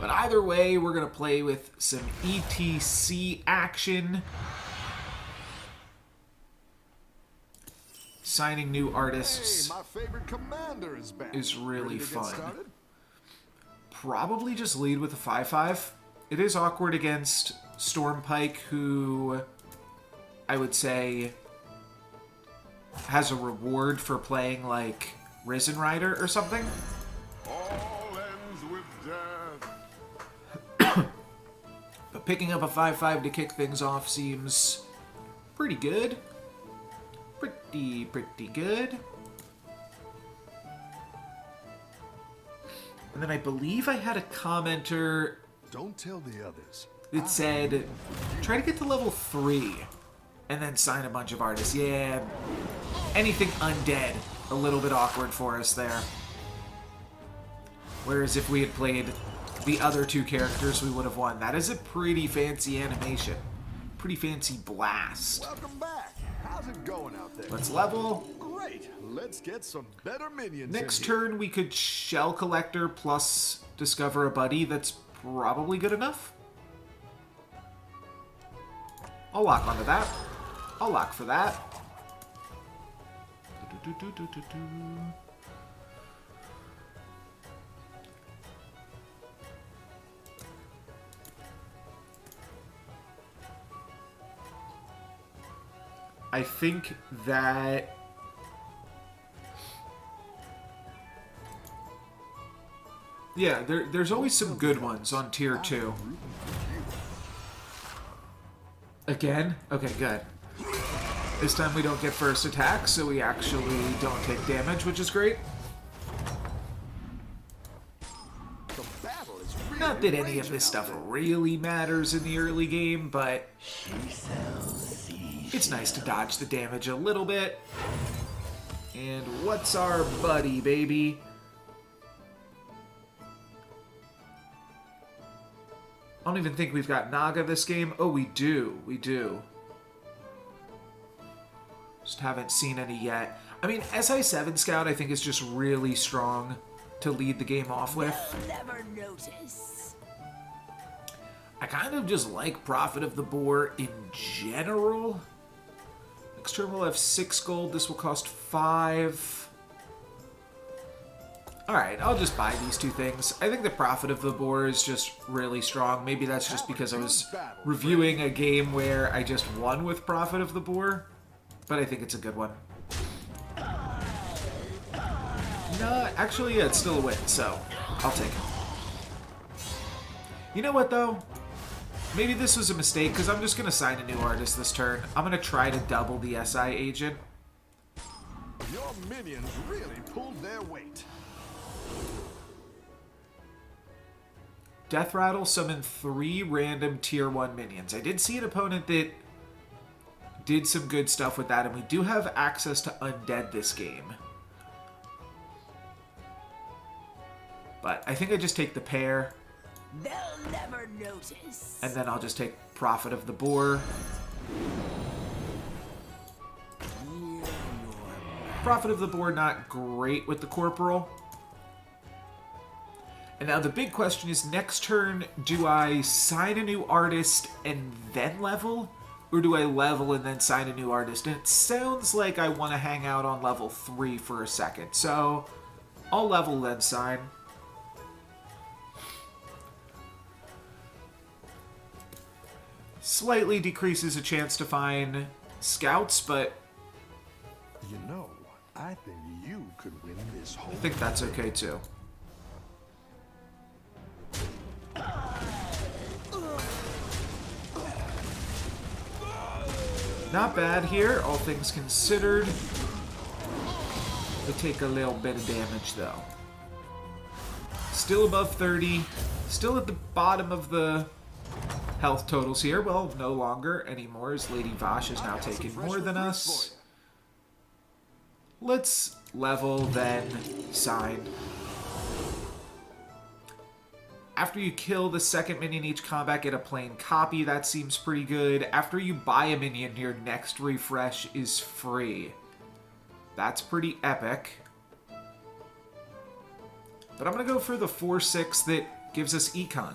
But either way, we're going to play with some ETC action. Signing new artists Hey, my favorite commander is back. is really Ready to get fun. started? Probably just lead with a 5/5. It is awkward against Stormpike, who I would say has a reward for playing like Risen Rider or something. All ends with death. But picking up a 5/5 to kick things off seems pretty good. Pretty good. And then I believe I had a commenter Don't tell the others. that said, try to get to level 3 and then sign a bunch of artists. Yeah, anything undead, a little bit awkward for us there. Whereas if we had played the other two characters, we would have won. That is a pretty fancy animation. Pretty fancy blast. Welcome back. How's it going out there? Let's level. Great. Let's get some better minions. Next in here. turn, we could Shell Collector plus discover a buddy. That's probably good enough. I'll lock onto that. I'll lock for that. I think that yeah, there's always some good ones on tier 2. Again? Okay, good. This time we don't get first attack, so we actually don't take damage, which is great. The battle is really Not that any of raging this out stuff there. really matters in the early game, but it's nice to dodge the damage a little bit. And what's our buddy, baby? I don't even think we've got Naga this game. Oh, we do. We do. Just haven't seen any yet. I mean, SI7 Scout, I think, is just really strong to lead the game off with. Never notice. I kind of just like Prophet of the Boar in general. Next turn we'll have 6 gold. This will cost 5. Alright, I'll just buy these two things. I think the Prophet of the Boar is just really strong. Maybe that's just because I was reviewing a game where I just won with Prophet of the Boar. But I think it's a good one. No, actually, yeah, it's still a win, so I'll take it. You know what, though? Maybe this was a mistake, because I'm just going to sign a new artist this turn. I'm going to try to double the SI agent. Your minions really pulled their weight. Death Rattle summoned 3 random tier 1 minions. I did see an opponent that did some good stuff with that, and we do have access to Undead this game. But I think I just take the pair, They'll never notice. and then I'll just take Prophet of the Boar. Prophet of the Boar, not great with the Corporal. And now the big question is, next turn, do I sign a new artist and then level? Or do I level and then sign a new artist? And it sounds like I want to hang out on level 3 for a second. So I'll level then sign. Slightly decreases a chance to find scouts, but You know, I think you could win this whole I think that's okay too. Not bad here, all things considered. We take a little bit of damage though. Still above 30. Still at the bottom of the health totals here. Well, no longer anymore, as Lady Vash is now taking more than us. Let's level, then sign. After you kill the second minion each combat, get a plain copy. That seems pretty good. After you buy a minion, your next refresh is free. That's pretty epic. But I'm going to go for the 4/6 that gives us econ.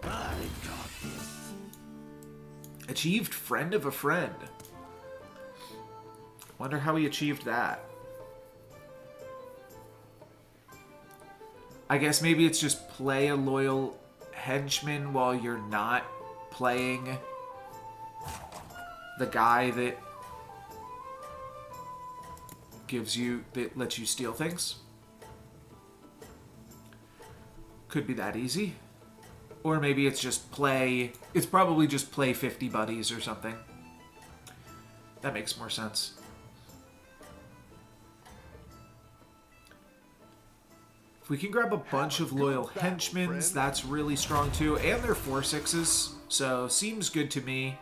I got this. Achieved friend of a friend. Wonder how he achieved that. I guess maybe it's just play a loyal henchman while you're not playing the guy that lets you steal things. Could be that easy. Or maybe it's just it's probably just play 50 buddies or something. That makes more sense. If we can grab a bunch of loyal henchmen, that's really strong too. And they're 4/6s, so seems good to me.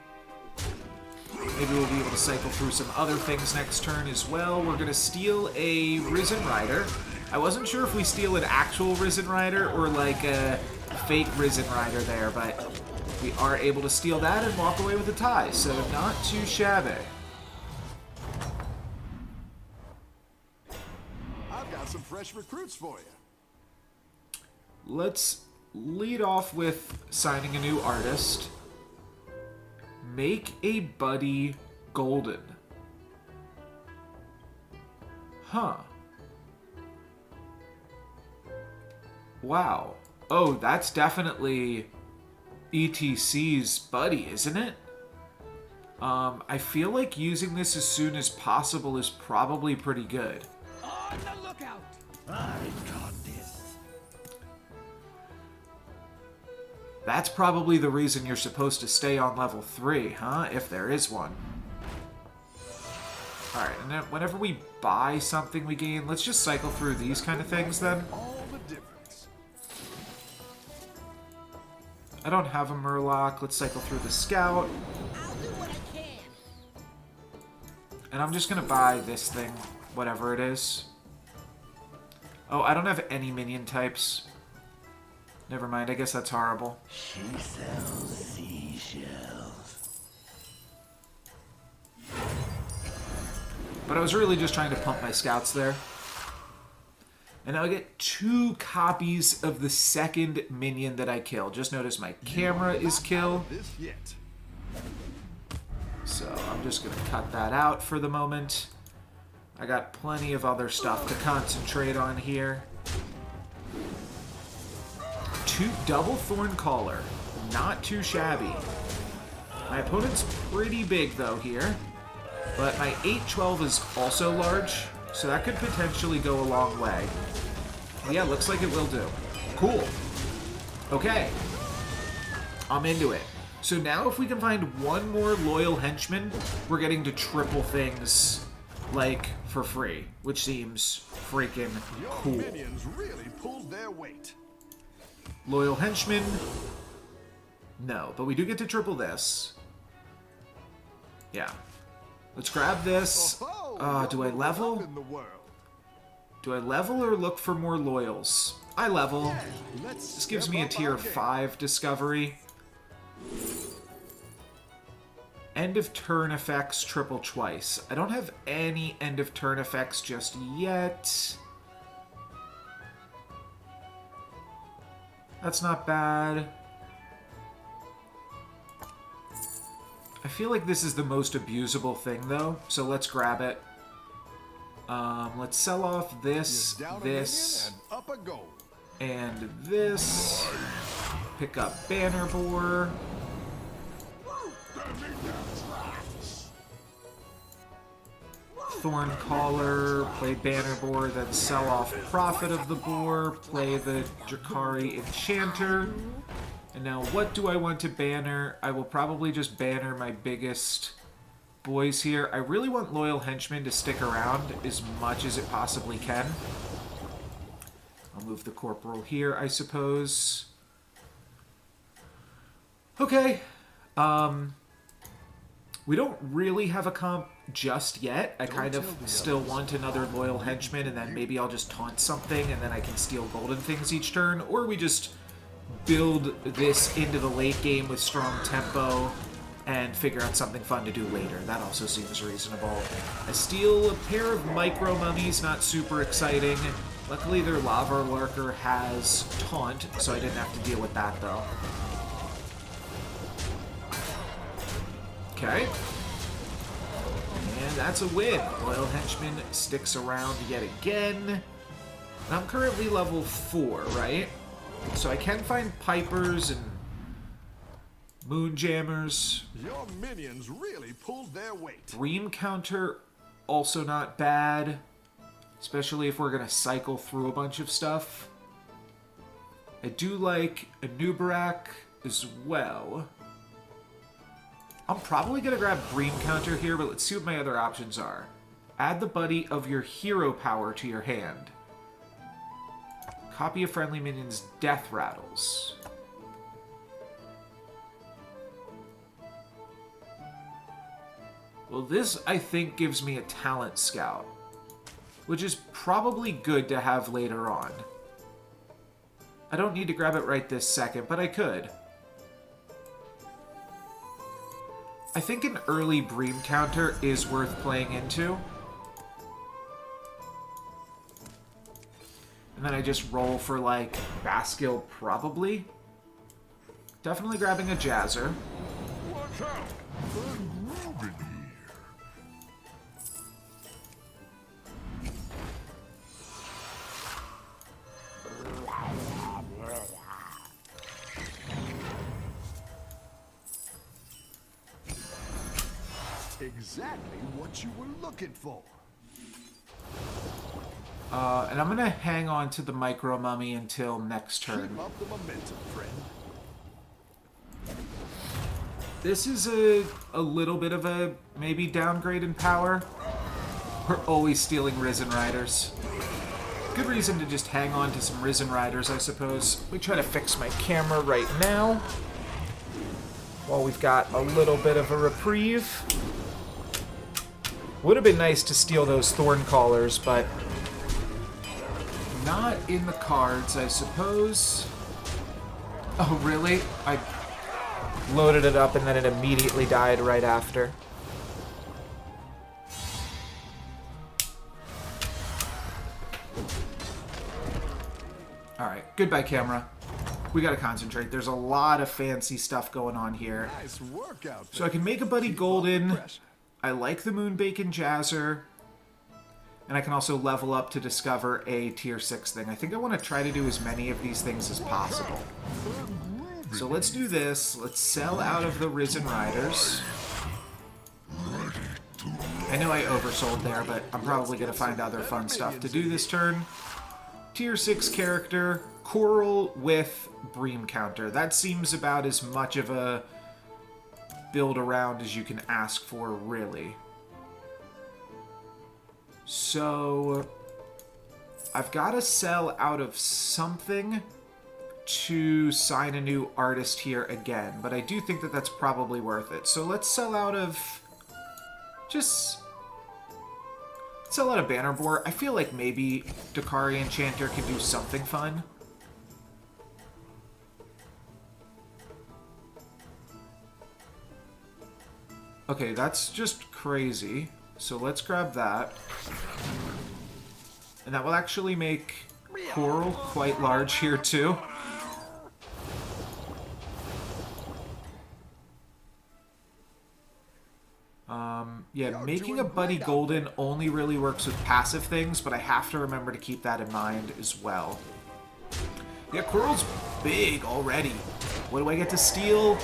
Maybe we'll be able to cycle through some other things next turn as well. We're going to steal a Risen Rider. I wasn't sure if we steal an actual Risen Rider or like a fake Risen Rider there, but we are able to steal that and walk away with a tie, so not too shabby. I've got some fresh recruits for you. Let's lead off with signing a new artist. Make a buddy golden. Huh. Wow. Oh, that's definitely ETC's buddy, isn't it? I feel like using this as soon as possible is probably pretty good. On the lookout! I got this. That's probably the reason you're supposed to stay on level 3, huh? If there is one. Alright, and then whenever we buy something we gain, let's just cycle through these kind of things then. All the difference. I don't have a Murloc. Let's cycle through the Scout. I'll do what I can. And I'm just gonna buy this thing, whatever it is. Oh, I don't have any minion types. Never mind, I guess that's horrible. She sells seashells. But I was really just trying to pump my scouts there. And now I get 2 copies of the second minion that I kill. Just notice my camera is kill. This yet. So I'm just going to cut that out for the moment. I got plenty of other stuff to concentrate on here. 2 double Thorn Collar. Not too shabby. My opponent's pretty big though here. But my 8/12 is also large, so that could potentially go a long way. Yeah, looks like it will do. Cool. Okay. I'm into it. So now if we can find one more loyal henchman, we're getting to triple things, like, for free, which seems freaking cool. Your minions really pulled their weight. Loyal henchman. No, but we do get to triple this. Yeah. Let's grab this. Do I level? Do I level or look for more loyals? I level. This gives me a tier 5 discovery. End of turn effects triple twice. I don't have any end of turn effects just yet. That's not bad. I feel like this is the most abusable thing though, so let's grab it. Let's sell off this, this, and this. Pick up Banner Boar. Thorn Collar, play Banner Boar, then sell off Prophet of the Boar, play the Drakari Enchanter. And now what do I want to banner? I will probably just banner my biggest boys here. I really want Loyal Henchmen to stick around as much as it possibly can. I'll move the Corporal here, I suppose. Okay. We don't really have a comp just yet. I kind of still want another Loyal Henchman, and then maybe I'll just taunt something, and then I can steal golden things each turn, or we just build this into the late game with strong tempo and figure out something fun to do later. That also seems reasonable. I steal a pair of micro mummies, not super exciting. Luckily their lava lurker has taunt, so I didn't have to deal with that though. Okay. And that's a win. Loyal Henchman sticks around yet again. And I'm currently level 4, right? So I can find Pipers and Moonjammers. Your minions really pulled their weight. Dream Counter, also not bad. Especially if we're going to cycle through a bunch of stuff. I do like a Nubarak as well. I'm probably going to grab Dream Counter here, but let's see what my other options are. Add the buddy of your hero power to your hand. Copy a friendly minion's death rattles. Well, this, I think, gives me a talent scout, which is probably good to have later on. I don't need to grab it right this second, but I could. I think an early Bream counter is worth playing into. And then I just roll for, like, Baskill, probably. Definitely grabbing a Jazzer. Watch out! I'm moving here. Exactly what you were looking for. And I'm going to hang on to the Micro Mummy until next turn. Keep up the momentum, friend. This is a little bit of a maybe downgrade in power. We're always stealing Risen Riders. Good reason to just hang on to some Risen Riders, I suppose. We try to fix my camera right now, while we've got a little bit of a reprieve. Would have been nice to steal those Thorn Callers, but not in the cards, I suppose. Oh, really? I loaded it up and then it immediately died right after. Alright, goodbye, camera. We gotta concentrate. There's a lot of fancy stuff going on here. Nice workout. So I can make a buddy golden. I like the Moonbacon Jazzer. And I can also level up to discover a tier 6 thing. I think I want to try to do as many of these things as possible. So let's do this. Let's sell out of the Risen Riders. I know I oversold there, but I'm probably going to find other fun stuff to do this turn. Tier 6 character, Coral with Bream counter. That seems about as much of a build around as you can ask for, really. So I've got to sell out of something to sign a new artist here again, but I do think that that's probably worth it. So let's sell out of Banner Boar. I feel like maybe Dakari Enchanter can do something fun. Okay, that's just crazy. So let's grab that. And that will actually make Coral quite large here too. Yeah, making a buddy golden only really works with passive things, but I have to remember to keep that in mind as well. Yeah, Coral's big already. What do I get to steal?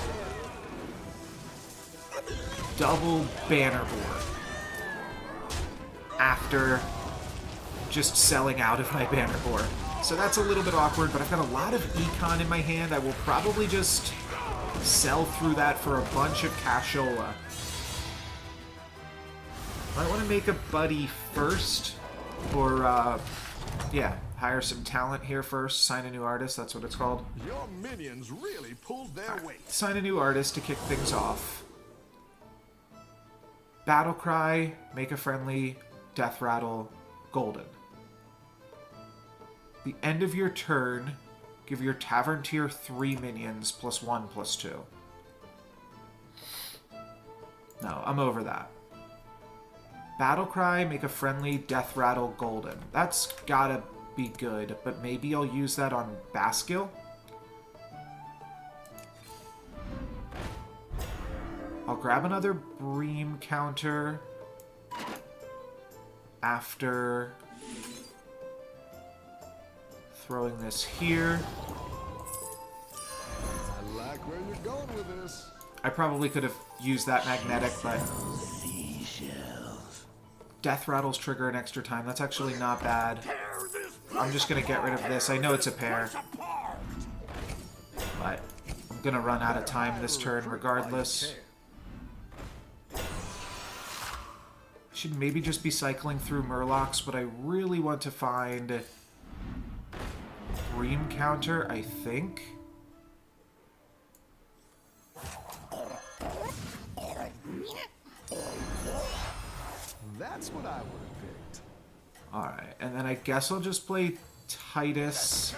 Double Banner Board. After just selling out of my Banner Board. So that's a little bit awkward, but I've got a lot of econ in my hand. I will probably just sell through that for a bunch of cashola. I want to make a buddy first, or, yeah, hire some talent here first, sign a new artist, that's what it's called. Your minions really pulled their weight. Sign a new artist to kick things off. Battle Cry, make a friendly, Death Rattle, golden. The end of your turn, give your Tavern tier 3 minions +1/+2. No, I'm over that. Battle Cry, make a friendly Death Rattle golden. That's gotta be good, but maybe I'll use that on Baskill? I'll grab another Bream counter after throwing this here. I like where you're going with this. I probably could have used that magnetic, but Death Rattles trigger an extra time. That's actually not bad. I'm just going to get rid of this. I know it's a pair, but I'm going to run out of time this turn regardless. Should maybe just be cycling through Murlocs, but I really want to find Bream counter, I think. That's what I would have picked. Alright, and then I guess I'll just play Titus.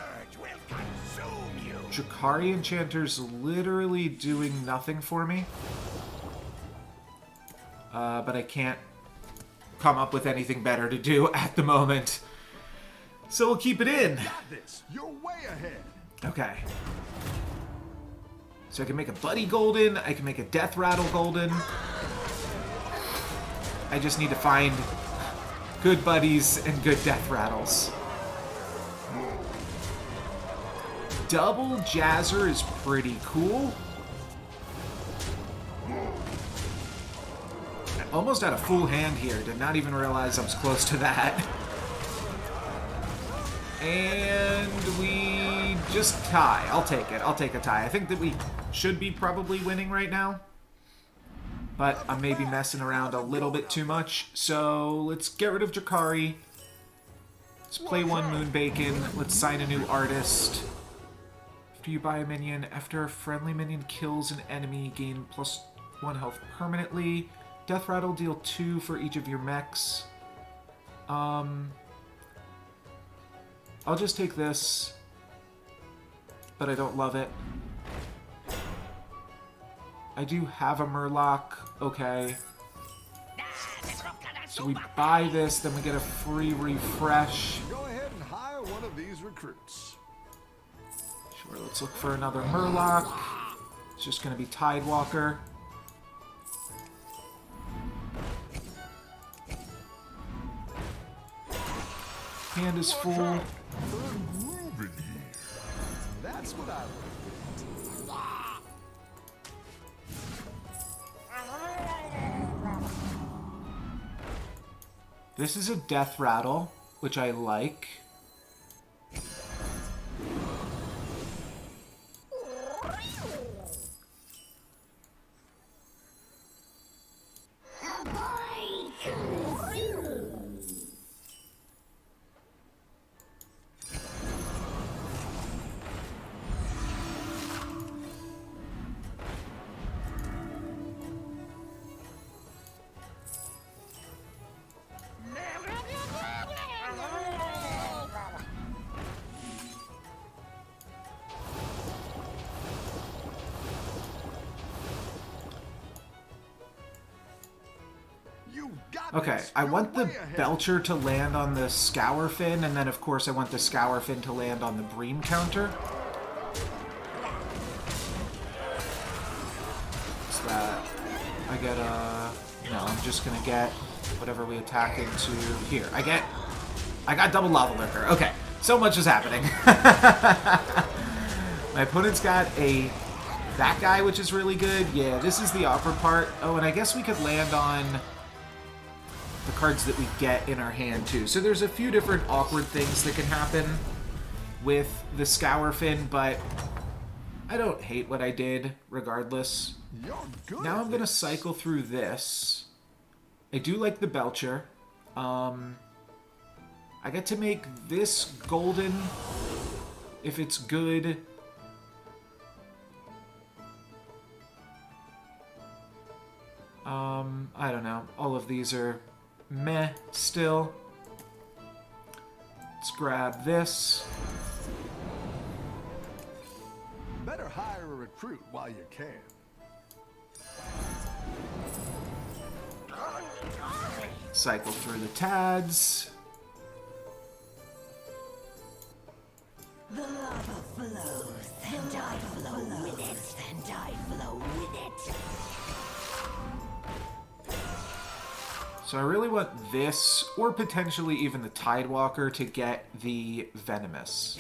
Drakari Enchanter's literally doing nothing for me. But I can't come up with anything better to do at the moment. So we'll keep it in. Got this. You're way ahead. Okay. So I can make a Buddy Golden, I can make a Death Rattle Golden. I just need to find good buddies and good Death Rattles. Double Jazzer is pretty cool. I almost had a full hand here. Did not even realize I was close to that. And we just tie. I'll take it. I'll take a tie. I think that we should be probably winning right now. But I may be messing around a little bit too much. So let's get rid of Drakari. Let's play one Moonbacon. Let's sign a new artist. After you buy a minion, after a friendly minion kills an enemy, gain +1 health permanently. Death Rattle, deal 2 for each of your mechs. I'll just take this, but I don't love it. I do have a Murloc. Okay. So we buy this, then we get a free refresh. Go ahead and hire one of these recruits. Sure, let's look for another Murloc. It's just going to be Tidewalker. Hand is full. That's what I would have picked. This is a Death Rattle, which I like. Okay, I want the Belcher to land on the Scourfin, and then of course I want the Scourfin to land on the Bream counter. So that I get a... No, I'm just gonna get whatever we attack into here. I got double Lava Lurker. Okay, so much is happening. My opponent's got that guy, which is really good. Yeah, this is the awkward part. Oh, and I guess we could land on the cards that we get in our hand too. So there's a few different awkward things that can happen with the Scourfin, but I don't hate what I did regardless. Now I'm gonna cycle through this. I do like the Belcher. I get to make this golden if it's good. I don't know. All of these are meh still. Let's grab this. Better hire a recruit while you can. Cycle through the Tads. The lava flows, and I flow with it, and I flow with it. So I really want this, or potentially even the Tidewalker, to get the Venomous.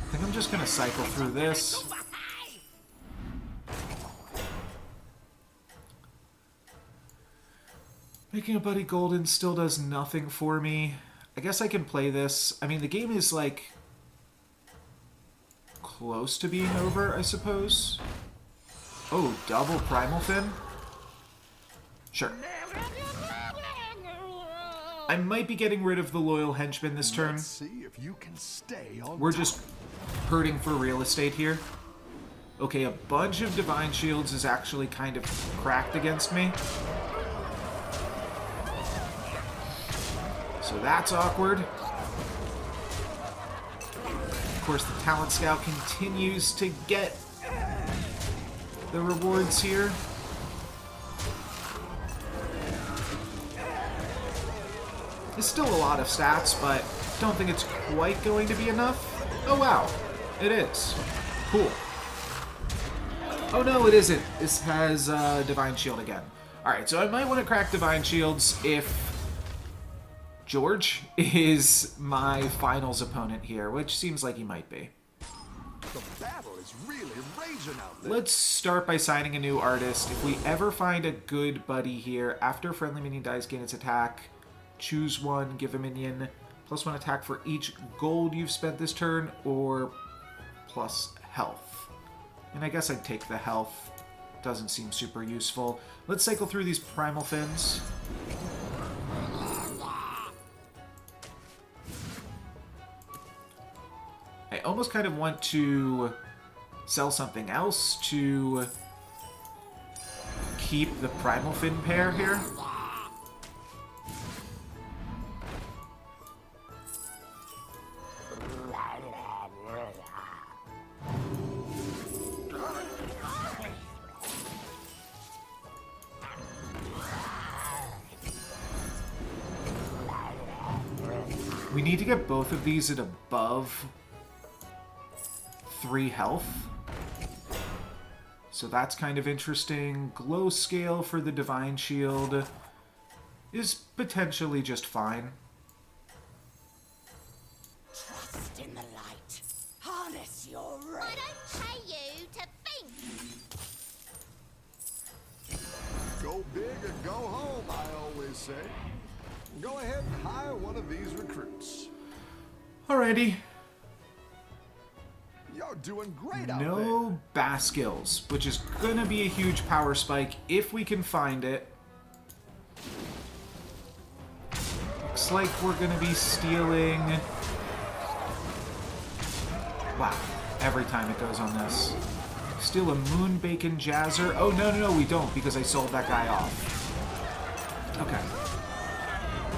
I think I'm just going to cycle through this. Making a Buddy Golden still does nothing for me. I guess I can play this. I mean, the game is, like, close to being over, I suppose. Oh, double Primal Fin? Sure. I might be getting rid of the Loyal Henchman this turn. Let's see if you can stay on We're top. just hurting for real estate here. Okay, a bunch of Divine Shields is actually kind of cracked against me. So that's awkward. Of course, the Talent Scout continues to get the rewards here. It's still a lot of stats, but don't think it's quite going to be enough. Oh wow, it is. Cool. Oh no, it isn't. This has Divine Shield again. Alright, so I might want to crack Divine Shields if George is my finals opponent here, which seems like he might be. The battle is really raging out there. Let's start by signing a new artist. If we ever find a good buddy here, after a friendly minion dies, gain its attack. Choose one, give a minion +1 attack for each gold you've spent this turn, or plus health. And I guess I'd take the health. Doesn't seem super useful. Let's cycle through these Primal Fins. I almost kind of want to sell something else to keep the Primal Fin pair here. We need to get both of these at above 3 health. So that's kind of interesting. Glow Scale for the Divine Shield is potentially just fine. Trust in the light. Harness your ray. I don't pay you to think. Go big or go home, I always say. Go ahead and hire one of these recruits. Alrighty. You're doing great out there. No Baskills, which is going to be a huge power spike if we can find it. Looks like we're going to be stealing... Wow, every time it goes on this. Steal a Moon Bacon Jazzer. Oh, no, we don't, because I sold that guy off. Okay.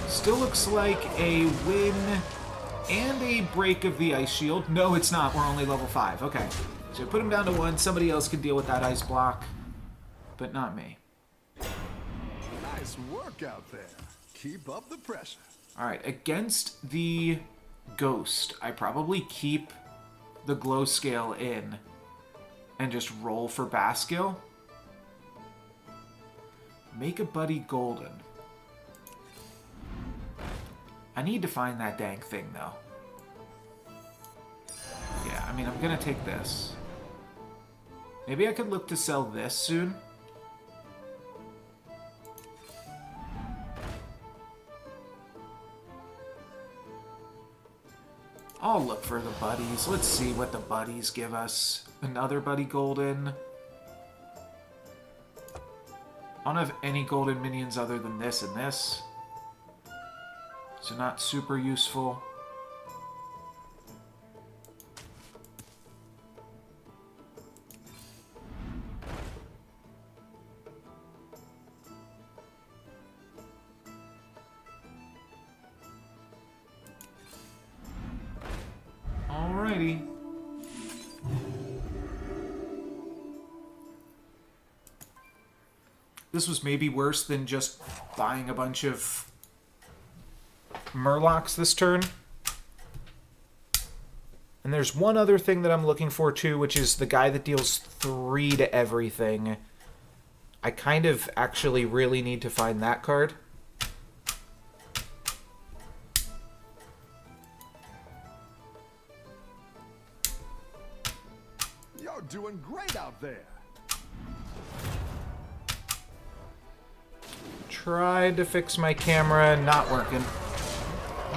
Still looks like a win and a break of the Ice Shield. No, it's not. We're only level 5. Okay. So put him down to 1. Somebody else can deal with that ice block, but not me. Nice work out there. Keep up the pressure. Alright, against the Ghost, I probably keep the Glow Scale in and just roll for Baskill. Make a Buddy Golden. I need to find that dang thing, though. Yeah, I mean, I'm gonna take this. Maybe I could look to sell this soon. I'll look for the buddies. Let's see what the buddies give us. Another Buddy Golden. I don't have any golden minions other than this and this. So not super useful. Alrighty. This was maybe worse than just buying a bunch of Murlocs this turn. And there's one other thing that I'm looking for too, which is the guy that deals 3 to everything. I kind of actually really need to find that card. You're doing great out there. Tried to fix my camera, not working.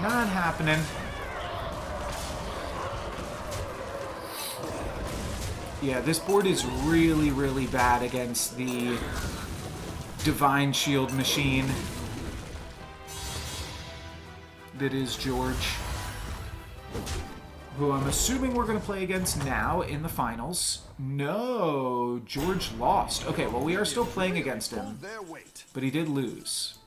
Not happening. Yeah, this board is really, really bad against the Divine Shield machine that is George, who I'm assuming we're going to play against now in the finals. No, George lost. Okay, well, we are still playing against him, but he did lose.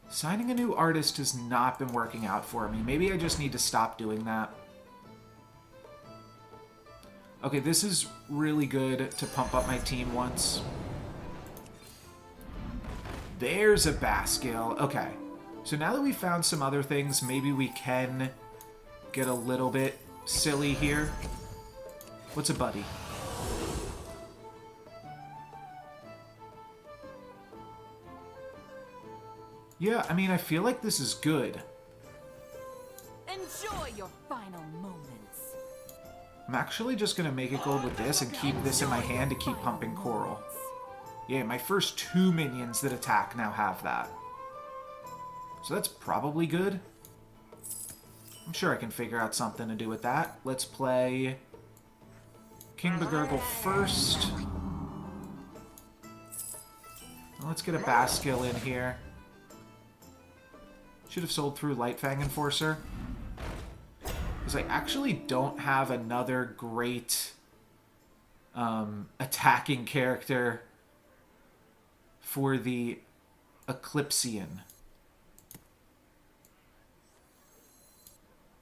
Signing a new artist has not been working out for me. Maybe I just need to stop doing that. Okay, this is really good to pump up my team once. There's a Baskill. Okay, so now that we've found some other things, maybe we can get a little bit silly here. What's a buddy? Yeah, I mean, I feel like this is good. Enjoy your final moments. I'm actually just going to make it gold with this and keep this in my hand to keep pumping Coral. Yeah, my first 2 minions that attack now have that. So that's probably good. I'm sure I can figure out something to do with that. Let's play King Bagurgle first. Let's get a Baskill in here. Should have sold through Lightfang Enforcer. Because I actually don't have another great attacking character for the Eclipsean.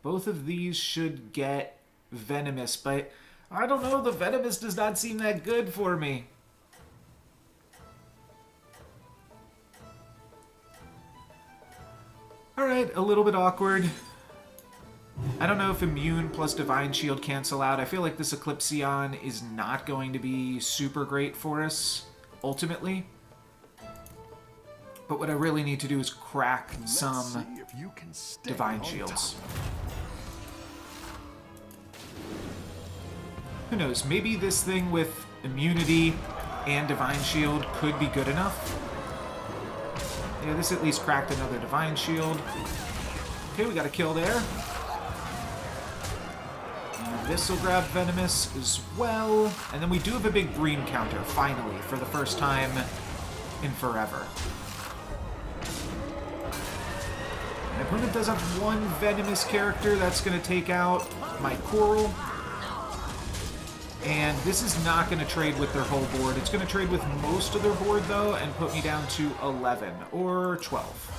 Both of these should get Venomous, but I don't know, the Venomous does not seem that good for me. Alright, a little bit awkward. I don't know if Immune plus Divine Shield cancel out. I feel like this Eclipseon is not going to be super great for us, ultimately. But what I really need to do is crack some Divine Shields. Who knows, maybe this thing with Immunity and Divine Shield could be good enough. Yeah, this at least cracked another Divine Shield. Okay, we got a kill there. And this will grab Venomous as well. And then we do have a big Bream counter, finally, for the first time in forever. My opponent does have one Venomous character. That's going to take out my Coral. And this is not going to trade with their whole board. It's going to trade with most of their board, though, and put me down to 11 or 12.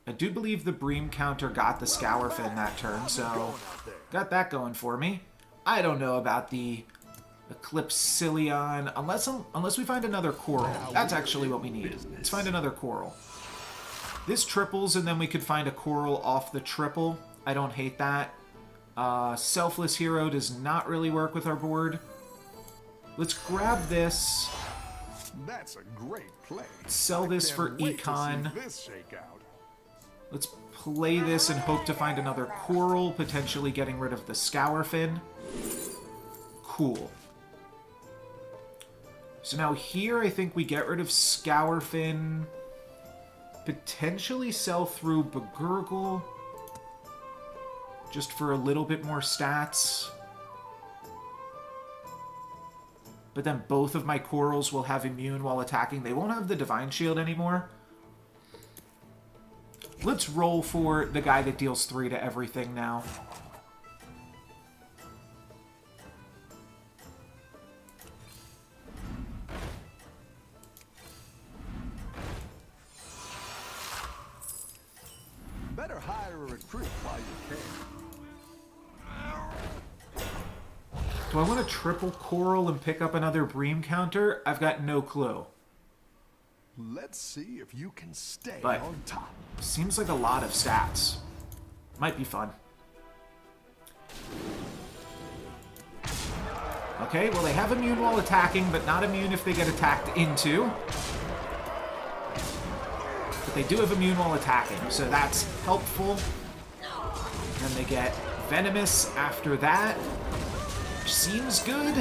I do believe the Bream counter got the Scourfin that turn, so got that going for me. I don't know about the Eclipseon, unless we find another Coral. That's actually what we need. Let's find another Coral. This triples, and then we could find a Coral off the triple. I don't hate that. Selfless Hero does not really work with our board. Let's grab this. That's a great play. Sell this for Econ. Let's play this and hope to find another Coral, potentially getting rid of the Scourfin. Cool. So now here I think we get rid of Scourfin. Potentially sell through Bagurgle. Just for a little bit more stats. But then both of my Corals will have Immune while attacking. They won't have the Divine Shield anymore. Let's roll for the guy that deals 3 to everything now. Better hire a recruit while you can. Do I want to triple coral and pick up another bream counter? I've got no clue. Let's see if you can stay But on top. seems like a lot of stats. Might be fun. Okay, well they have immune while attacking, but not immune if they get attacked into. But they do have immune while attacking, so that's helpful. And they get venomous after that, which seems good.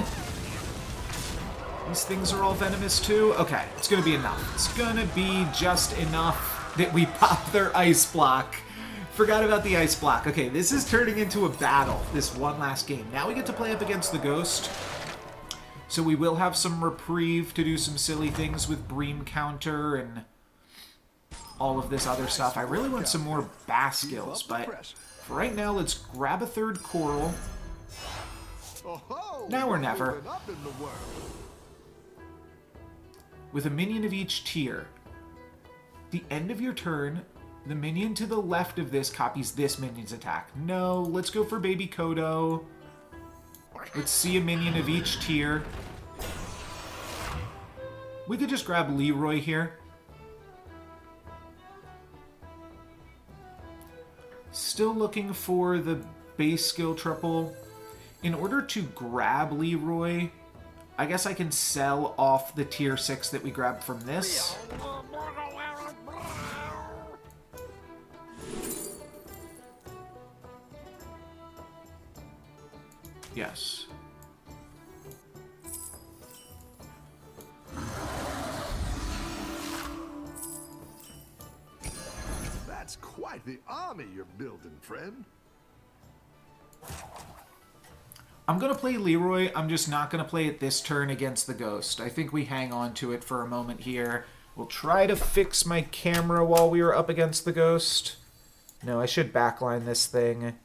These things are all venomous too. Okay, it's gonna be enough. It's gonna be just enough that we pop their ice block. Forgot about the ice block. Okay, this is turning into a battle, this one last game. Now we get to play up against the Ghost. So we will have some reprieve to do some silly things with Bream Counter and all of this other stuff. I really want some more bass skills, but for right now, let's grab a third coral. Now or never. With a minion of each tier. The end of your turn, the minion to the left of this copies this minion's attack. No, let's go for Baby Kodo. Let's see a minion of each tier. We could just grab Leroy here. Still looking for the base skill triple. In order to grab Leroy, I guess I can sell off the tier 6 that we grabbed from this. Yes. That's quite the army you're building, friend. I'm going to play Leroy. I'm just not going to play it this turn against the Ghost. I think we hang on to it for a moment here. We'll try to fix my camera while we are up against the Ghost. No, I should backline this thing.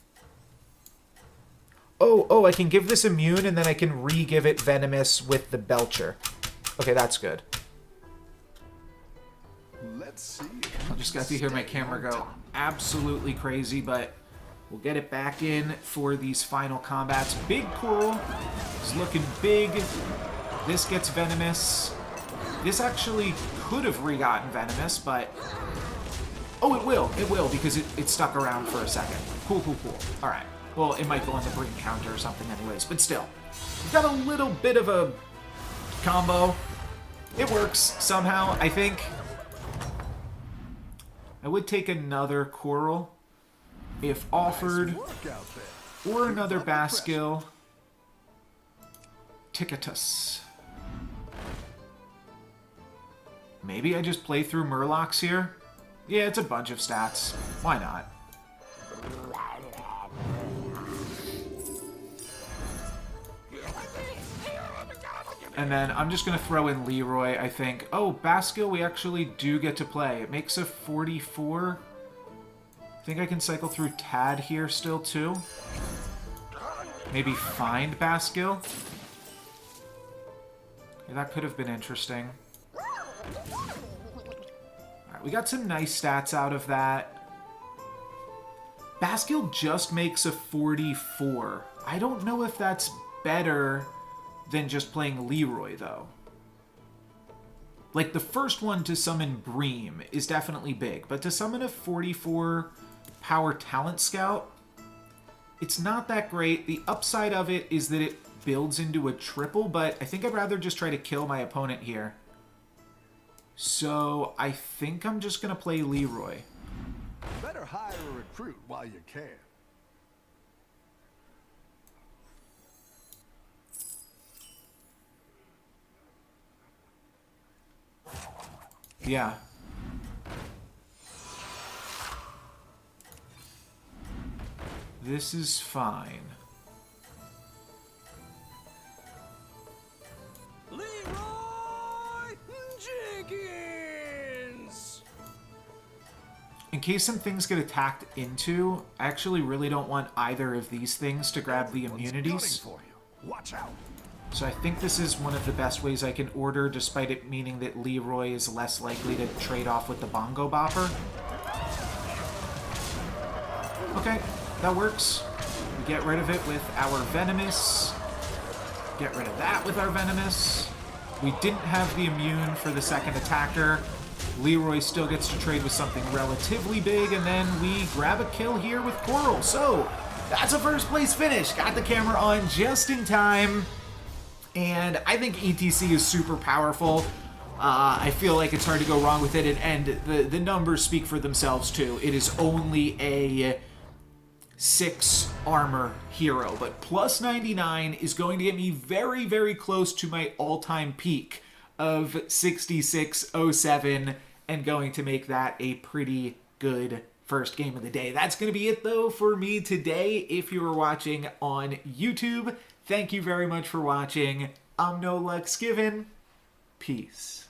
Oh, I can give this immune, and then I can re-give it venomous with the Belcher. Okay, that's good. Let's see. I just got to hear my camera go absolutely crazy, but we'll get it back in for these final combats. Big Coral is looking big. This gets venomous. This actually could have re-gotten venomous, but... Oh, it will, because it stuck around for a second. Cool. All right. Well, it might go on the Bream Counter or something anyways, but still. We've got a little bit of a combo. It works somehow, I think. I would take another Coral if offered, or another Baskill. Ticketus. Maybe I just play through Murlocs here? Yeah, it's a bunch of stats. Why not? And then I'm just going to throw in Leroy, I think. Oh, Baskill we actually do get to play. It makes a 44. I think I can cycle through Tad here still, too. Maybe find Baskill. Yeah, that could have been interesting. Alright, we got some nice stats out of that. Baskill just makes a 44. I don't know if that's better than just playing Leroy, though. Like, the first one to summon Bream is definitely big, but to summon a 44 power talent scout, it's not that great. The upside of it is that it builds into a triple, but I think I'd rather just try to kill my opponent here. So I think I'm just going to play Leroy. Better hire a recruit while you can. Yeah. This is fine. Leroy Jenkins! In case some things get attacked into, I actually really don't want either of these things to grab the immunities. For you. Watch out. So I think this is one of the best ways I can order, despite it meaning that Leroy is less likely to trade off with the Bongo Bopper. Okay, that works. We get rid of it with our Venomous. Get rid of that with our Venomous. We didn't have the immune for the second attacker. Leroy still gets to trade with something relatively big, and then we grab a kill here with Coral. So, that's a first place finish. Got the camera on just in time. And I think ETC is super powerful. I feel like it's hard to go wrong with it, and the numbers speak for themselves too. It is only a 6 armor hero, but plus 99 is going to get me very, very close to my all-time peak of 6607, and going to make that a pretty good first game of the day. That's going to be it, though, for me today. If you were watching on YouTube, thank you very much for watching. I'm No Lux Given. Peace.